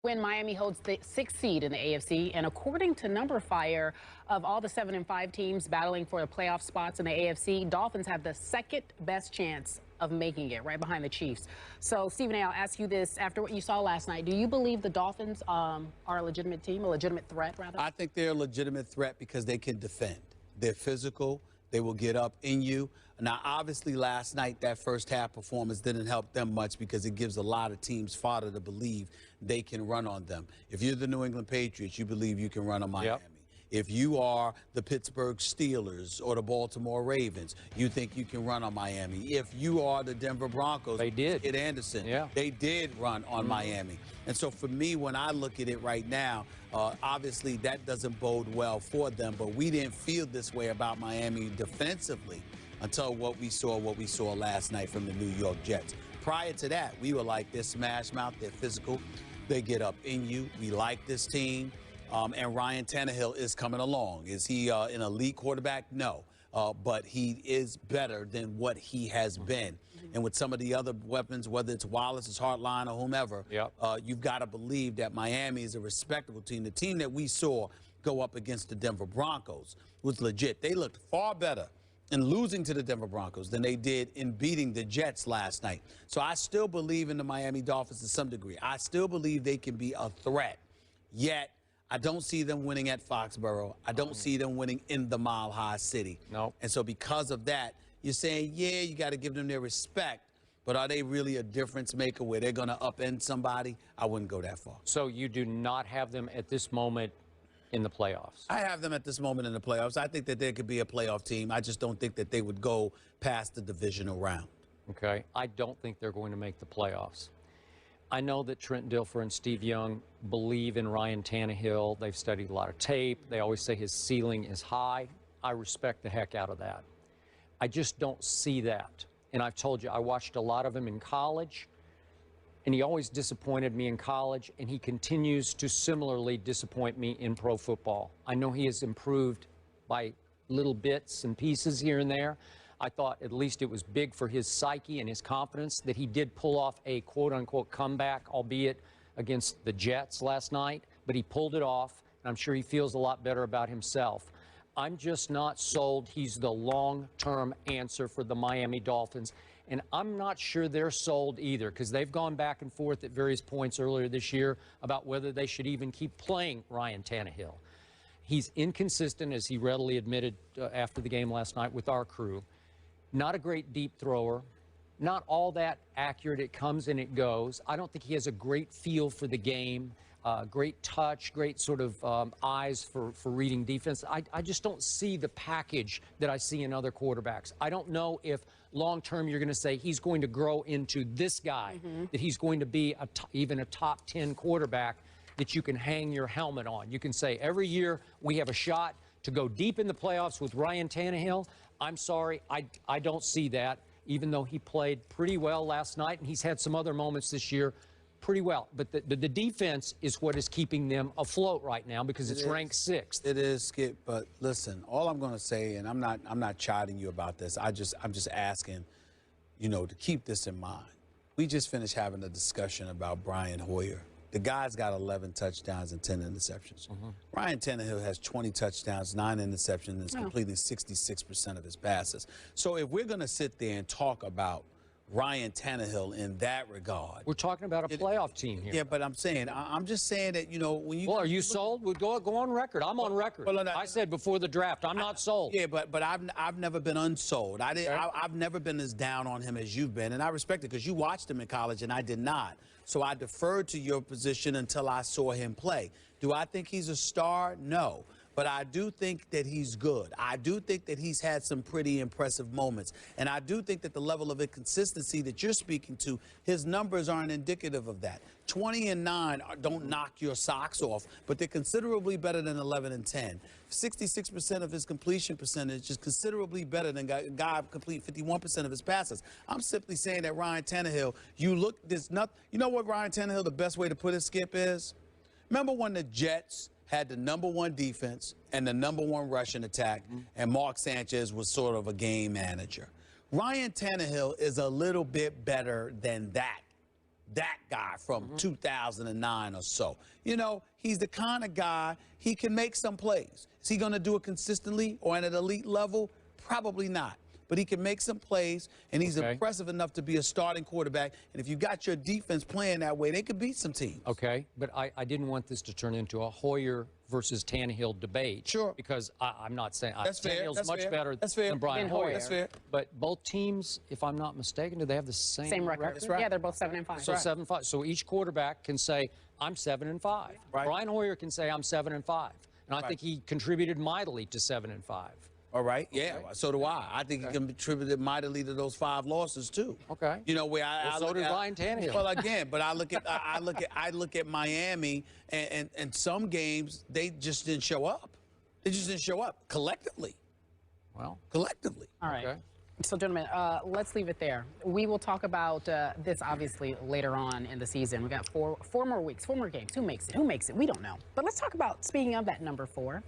When Miami holds the 6th seed in the AFC, and according to Number Fire, of all the 7 and 5 teams battling for the playoff spots in the AFC, Dolphins have the second best chance of making it, right behind the Chiefs. So, Stephen A., I'll ask you this: after what you saw last night, do you believe the Dolphins are a legitimate team, a legitimate threat, rather? I think they're a legitimate threat because they can defend. They're physical. They will get up in you. Now, obviously, last night, that first half performance didn't help them much because it gives a lot of teams fodder to believe they can run on them. If you're the New England Patriots, you believe you can run on Miami. Yep. If you are the Pittsburgh Steelers or the Baltimore Ravens, you think you can run on Miami. If you are the Denver Broncos, they did. Ed Anderson, yeah. They did run on Miami. And so for me, when I look at it right now, obviously that doesn't bode well for them. But we didn't feel this way about Miami defensively until what we saw last night from the New York Jets. Prior to that, we were like, they're smash mouth, they're physical, they get up in you. We like this team. And Ryan Tannehill is coming along. Is he an elite quarterback? No. But he is better than what he has been. And with some of the other weapons, whether it's Wallace's Heartline or whomever, you've got to believe that Miami is a respectable team. The team that we saw go up against the Denver Broncos was legit. They looked far better in losing to the Denver Broncos than they did in beating the Jets last night. So I still believe in the Miami Dolphins to some degree. I still believe they can be a threat. Yet, I don't see them winning at Foxborough. I don't see them winning in the Mile High City. No. And so because of that, you're saying, yeah, you got to give them their respect. But are they really a difference maker where they're going to upend somebody? I wouldn't go that far. So you do not have them at this moment in the playoffs? I have them at this moment in the playoffs. I think that there could be a playoff team. I just don't think that they would go past the divisional round. Okay. I don't think they're going to make the playoffs. I know that Trent Dilfer and Steve Young believe in Ryan Tannehill. They've studied a lot of tape. They always say his ceiling is high. I respect the heck out of that. I just don't see that. And I've told you, I watched a lot of him in college, and he always disappointed me in college, and he continues to similarly disappoint me in pro football. I know he has improved by little bits and pieces here and there. I thought at least it was big for his psyche and his confidence that he did pull off a quote-unquote comeback, albeit against the Jets last night, but he pulled it off, and I'm sure he feels a lot better about himself. I'm just not sold he's the long-term answer for the Miami Dolphins, and I'm not sure they're sold either because they've gone back and forth at various points earlier this year about whether they should even keep playing Ryan Tannehill. He's inconsistent, as he readily admitted after the game last night with our crew. Not a great deep thrower, not all that accurate. It comes and it goes. I don't think he has a great feel for the game, great touch, great sort of eyes for reading defense. I just don't see the package that I see in other quarterbacks. I don't know if long-term you're going to say he's going to grow into this guy, that he's going to be even a top 10 quarterback that you can hang your helmet on. You can say every year we have a shot to go deep in the playoffs with Ryan Tannehill. I'm sorry, I don't see that, even though he played pretty well last night, and he's had some other moments this year pretty well. But the defense is what is keeping them afloat right now because it's ranked 6th. It is, Skip, but listen, all I'm going to say, and I'm not chiding you about this, I'm just asking, you know, to keep this in mind. We just finished having a discussion about Brian Hoyer. The guy's got 11 touchdowns and 10 interceptions. Ryan Tannehill has 20 touchdowns, 9 interceptions, and is completing 66% of his passes. So if we're going to sit there and talk about Ryan Tannehill in that regard. We're talking about a playoff team here. Yeah, but I'm saying, I'm just saying that, you know, when you... Well, are you sold? We'll go on record. I'm on record. Well, I said before the draft, I'm not sold. Yeah, but I've never been unsold. I've never been as down on him as you've been, and I respect it because you watched him in college and I did not. So I deferred to your position until I saw him play. Do I think he's a star? No. But I do think that he's good. I do think that he's had some pretty impressive moments. And I do think that the level of inconsistency that you're speaking to, his numbers aren't indicative of that. 20 and 9 don't knock your socks off, but they're considerably better than 11 and 10. 66% of his completion percentage is considerably better than a guy complete 51% of his passes. I'm simply saying that Ryan Tannehill, you know what Ryan Tannehill, the best way to put it, Skip, is? Remember when the Jets had the #1 defense and the #1 rushing attack, and Mark Sanchez was sort of a game manager. Ryan Tannehill is a little bit better than that. that guy from 2009 or so. You know, he's the kind of guy, he can make some plays. Is he going to do it consistently or at an elite level? Probably not. But he can make some plays, and he's impressive enough to be a starting quarterback. And if you got your defense playing that way, they could beat some teams. Okay, but I didn't want this to turn into a Hoyer versus Tannehill debate. Sure. Because I'm not saying That's fair. Tannehill's That's much fair. better That's fair. than Brian Hoyer. That's fair. But both teams, if I'm not mistaken, do they have the same record? That's right. Yeah, they're both 7-5. So 7-5. So each quarterback can say, I'm 7-5. Right. Brian Hoyer can say, I'm 7-5. And I think he contributed mightily to 7-5. All right, yeah, so do I. I think he contributed mightily to those 5 losses too. Okay. You know where I so look did at, Ryan Tannehill. Well, again, but I look at Miami, and some games they just didn't show up. They just didn't show up collectively. Well, collectively. All right. Okay. So, gentlemen, let's leave it there. We will talk about this, obviously, later on in the season. We got four more weeks, 4 more games. Who makes it? Who makes it? We don't know. But let's talk about, speaking of that number 4,